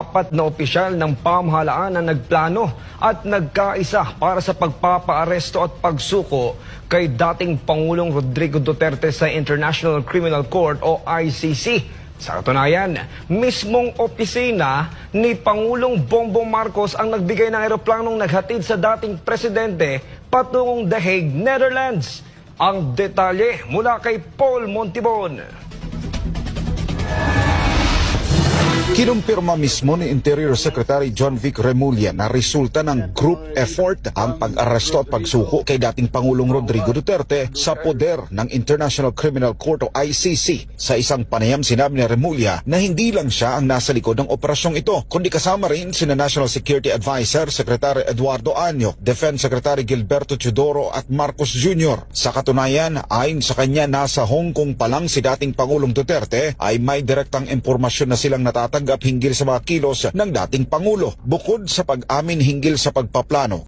apat na opisyal ng pamahalaan na nagplano at nagkaisa para sa pagpapaaresto at pagsuko kay dating Pangulong Rodrigo Duterte sa International Criminal Court o ICC. Sa katunayan, mismong opisina ni Pangulong Bongbong Marcos ang nagbigay ng eroplanong naghatid sa dating presidente patungong The Hague, Netherlands. Ang detalye mula kay Paul Montibon. Kinumpirma mismo ni Interior Secretary John Vic Remulla na resulta ng group effort ang pag-aresto at pagsuko kay dating Pangulong Rodrigo Duterte sa poder ng International Criminal Court o ICC. Sa isang panayam sinabi ni Remulla na hindi lang siya ang nasa likod ng operasyong ito, kundi kasama rin sina National Security Advisor Secretary Eduardo Año, Defense Secretary Gilberto Teodoro at Marcos Jr. Sa katunayan, ayon sa kanya nasa Hong Kong pa lang si dating Pangulong Duterte ay may direktang impormasyon na silang natatanggap hinggil sa mga kilos ng dating Pangulo, bukod sa pag-amin hinggil sa pagpaplano